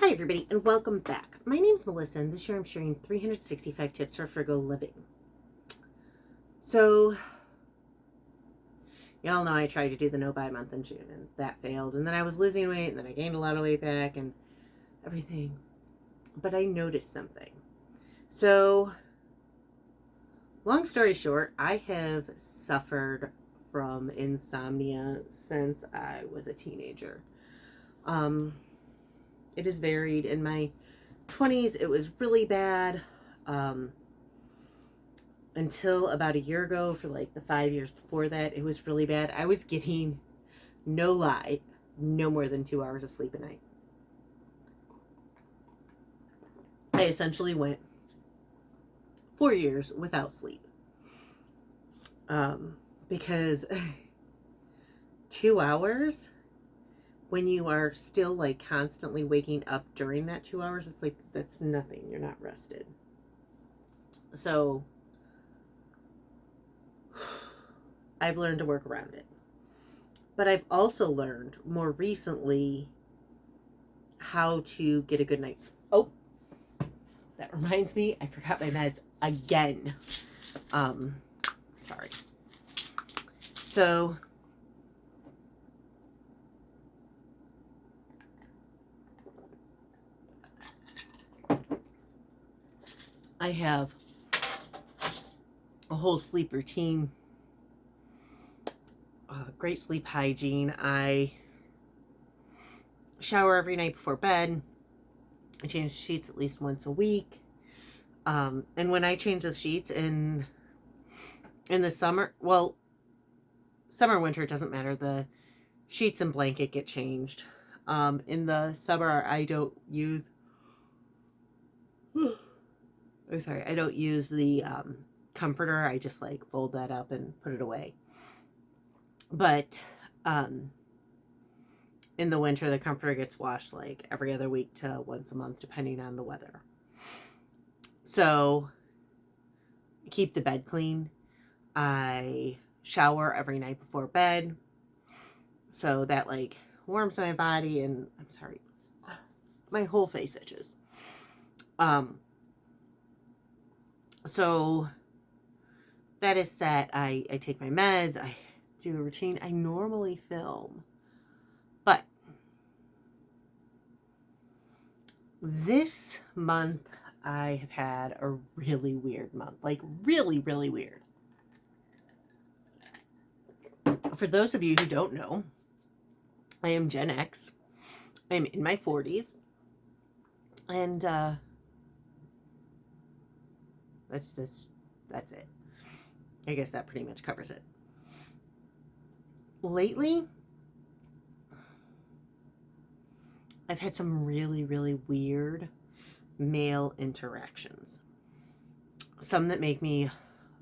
Hi everybody and welcome back. My name's Melissa and this year I'm sharing 365 tips for frugal living. So, y'all know I tried to do the no-buy month in June and that failed, and then I was losing weight and then I gained a lot of weight back and everything. But I noticed something. So, long story short, I have suffered from insomnia since I was a teenager. It is varied. In my 20s, it was really bad. Until about a year ago, for like the 5 years before that, it was really bad. I was getting, no lie, no more than 2 hours of sleep a night. I essentially went 4 years without sleep. Because 2 hours, when you are still like constantly waking up during that 2 hours, it's like, that's nothing. You're not rested. So I've learned to work around it. But I've also learned more recently how to get a good night's. Oh, that reminds me, I forgot my meds again. Sorry. So I have a whole sleep routine, great sleep hygiene. I shower every night before bed. I change the sheets at least once a week. And when I change the sheets in the summer, well, summer, winter, it doesn't matter. The sheets and blanket get changed. In the summer, I don't use I don't use the comforter. I just like fold that up and put it away. But in the winter, the comforter gets washed like every other week to once a month, depending on the weather. So keep the bed clean. I shower every night before bed, so that like warms my body, and I'm sorry, my whole face itches. So that is set. I take my meds. I do a routine. I normally film, but this month I have had a really weird month. Like really, really weird. For those of you who don't know, I am Gen X. I'm in my 40s. And that's it. I guess that pretty much covers it. Lately, I've had some really, really weird male interactions. Some that make me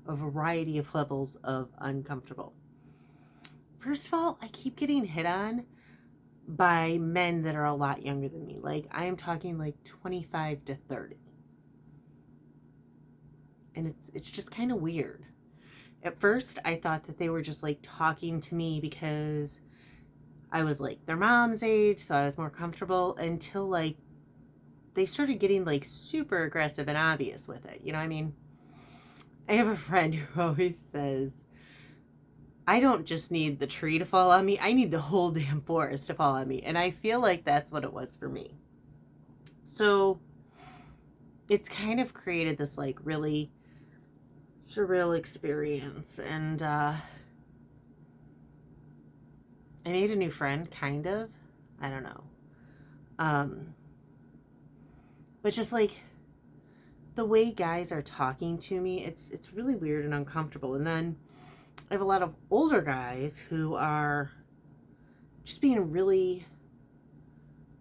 a variety of levels of uncomfortable. First of all, I keep getting hit on by men that are a lot younger than me. Like, I am talking like 25 to 30. And it's just kind of weird. At first, I thought that they were just like talking to me because I was like their mom's age, so I was more comfortable, until like they started getting like super aggressive and obvious with it. You know what I mean? I have a friend who always says, I don't just need the tree to fall on me, I need the whole damn forest to fall on me. And I feel like that's what it was for me. So it's kind of created this like really surreal experience. And I made a new friend, kind of. I don't know. But just like the way guys are talking to me, it's really weird and uncomfortable. And then I have a lot of older guys who are just being really,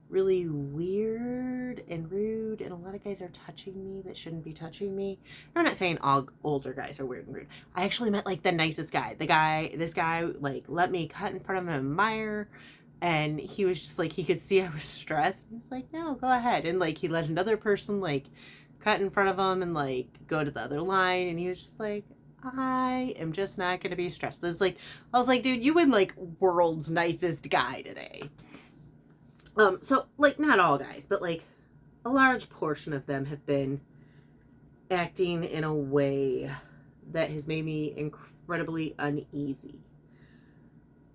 really weird and rude, and a lot of guys are touching me that shouldn't be touching me. I'm not saying all older guys are weird and rude. I actually met like the nicest guy. This guy like let me cut in front of him in Meyer, and he was just like, he could see I was stressed. He was like, no, go ahead. And like he let another person like cut in front of him and like go to the other line, and he was just like, I am just not going to be stressed. I was like, dude, you win like world's nicest guy today. So like not all guys, but like a large portion of them have been acting in a way that has made me incredibly uneasy.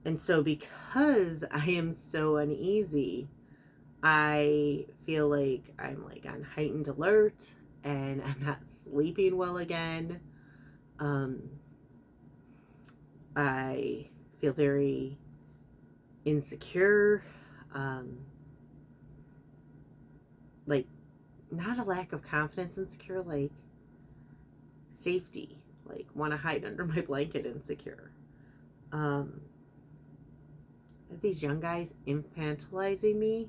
And so because I am so uneasy, I feel like I'm like on heightened alert and I'm not sleeping well again. I feel very insecure. Like not a lack of confidence insecure, like safety, like want to hide under my blanket insecure. These young guys infantilizing me,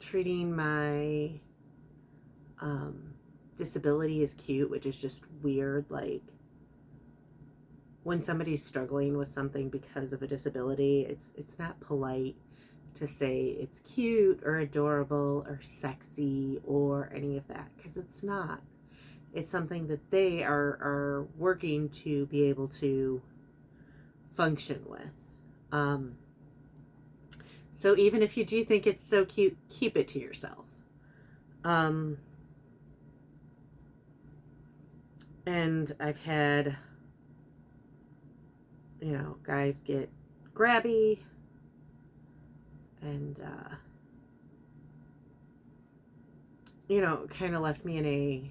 treating my disability as cute, which is just weird. Like when somebody's struggling with something because of a disability, it's not polite to say it's cute or adorable or sexy or any of that, because it's not. It's something that they are working to be able to function with. So even if you do think it's so cute, keep it to yourself. And I've had, guys get grabby and, kind of left me in a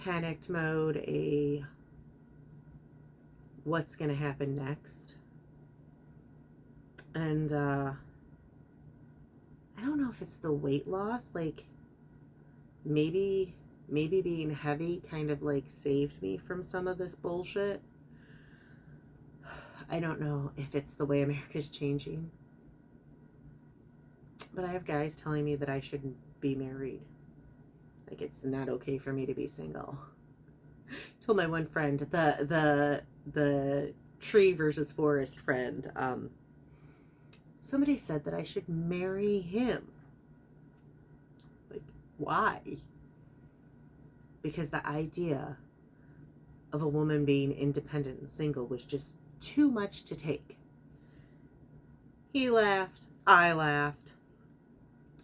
panicked mode, a what's going to happen next. And I don't know if it's the weight loss, like maybe being heavy kind of like saved me from some of this bullshit. I don't know if it's the way America's changing, but I have guys telling me that I shouldn't be married. Like it's not okay for me to be single. I told my one friend, the tree versus forest friend, somebody said that I should marry him. Like, why? Because the idea of a woman being independent and single was just too much to take. He laughed. I laughed.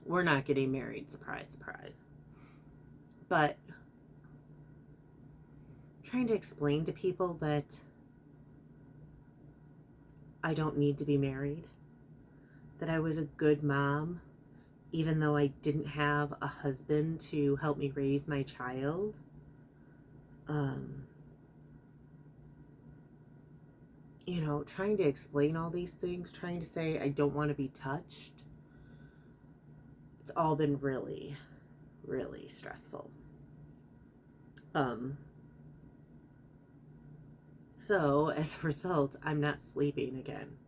We're not getting married. Surprise, surprise. But trying to explain to people that I don't need to be married, that I was a good mom, even though I didn't have a husband to help me raise my child. Trying to explain all these things, trying to say I don't want to be touched. It's all been really, really stressful. So as a result, I'm not sleeping again.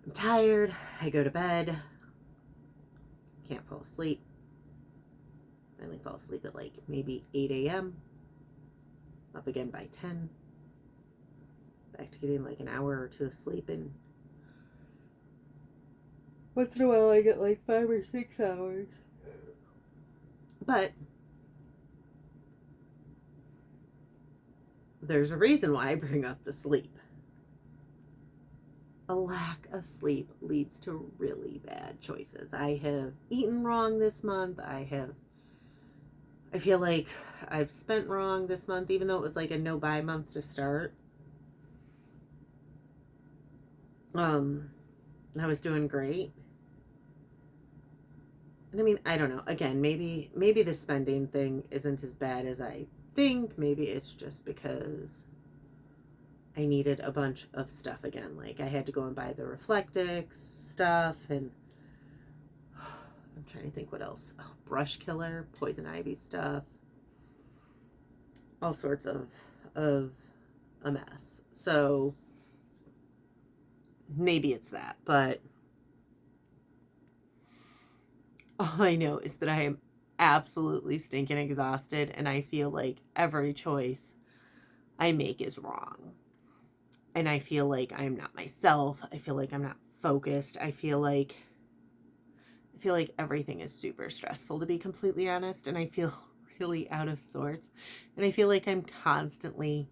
I'm tired. I go to bed. Can't fall asleep. Finally fall asleep at like maybe 8 a.m. Up again by 10. Back to getting like an hour or two of sleep, and once in a while I get like 5 or 6 hours. But there's a reason why I bring up the sleep. A lack of sleep leads to really bad choices. I have eaten wrong this month. I feel like I've spent wrong this month, even though it was like a no-buy month to start. I was doing great. And I mean, I don't know. Again, maybe the spending thing isn't as bad as I think. Maybe it's just because I needed a bunch of stuff again. Like I had to go and buy the Reflectix stuff, and I'm trying to think what else. Oh, brush killer, poison ivy stuff. All sorts of a mess. So maybe it's that, but all I know is that I am absolutely stinking exhausted, and I feel like every choice I make is wrong. And I feel like I'm not myself. I feel like I'm not focused. I feel like everything is super stressful, to be completely honest, and I feel really out of sorts. And I feel like I'm constantly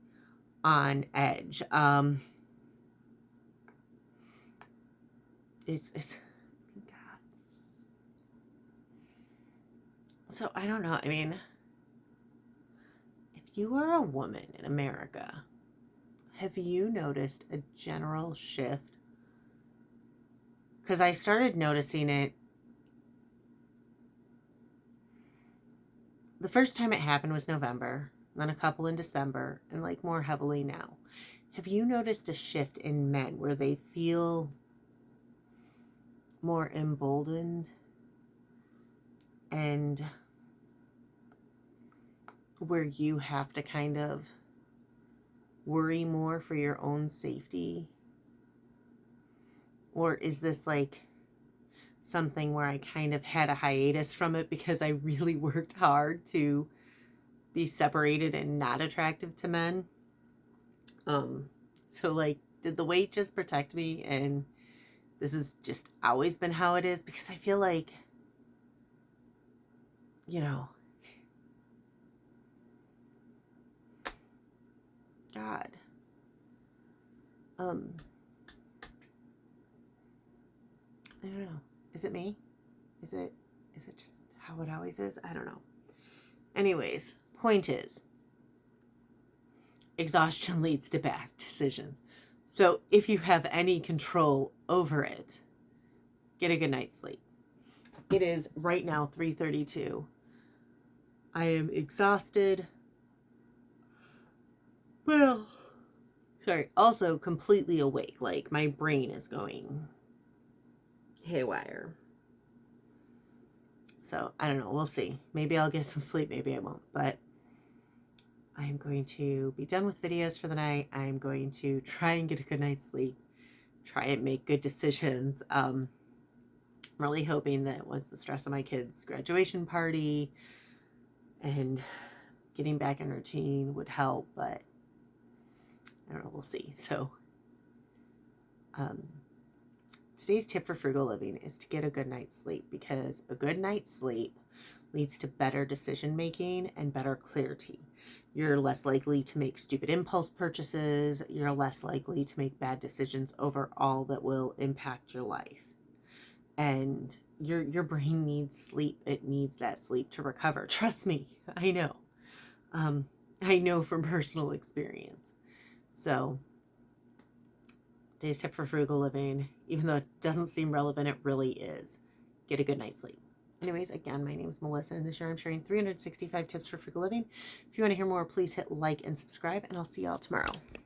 on edge. it's God. So I don't know. I mean, if you are a woman in America, have you noticed a general shift? Because I started noticing it the first time it happened was November, then a couple in December, and like more heavily now. Have you noticed a shift in men where they feel more emboldened and where you have to kind of worry more for your own safety? Or is this like something where I kind of had a hiatus from it because I really worked hard to be separated and not attractive to men? So like, did the weight just protect me and this has just always been how it is? Because I feel like, you know, God. I don't know. Is it me? Is it just how it always is? I don't know. Anyways, point is, exhaustion leads to bad decisions. So if you have any control over it, get a good night's sleep. It is right now 3:32. I am exhausted. Well, sorry, also completely awake. Like my brain is going haywire. So I don't know. We'll see. Maybe I'll get some sleep. Maybe I won't. But I'm going to be done with videos for the night. I'm going to try and get a good night's sleep. Try and make good decisions. I'm really hoping that once the stress of my kids' graduation party and getting back in routine would help, but I don't know, we'll see. So today's tip for frugal living is to get a good night's sleep, because a good night's sleep leads to better decision making and better clarity. You're less likely to make stupid impulse purchases. You're less likely to make bad decisions overall that will impact your life. And your brain needs sleep. It needs that sleep to recover. Trust me, I know. I know from personal experience. So today's tip for frugal living, even though it doesn't seem relevant, it really is. Get a good night's sleep. Anyways, again, my name is Melissa, and this year I'm sharing 365 tips for frugal living. If you want to hear more, please hit like and subscribe, and I'll see y'all tomorrow.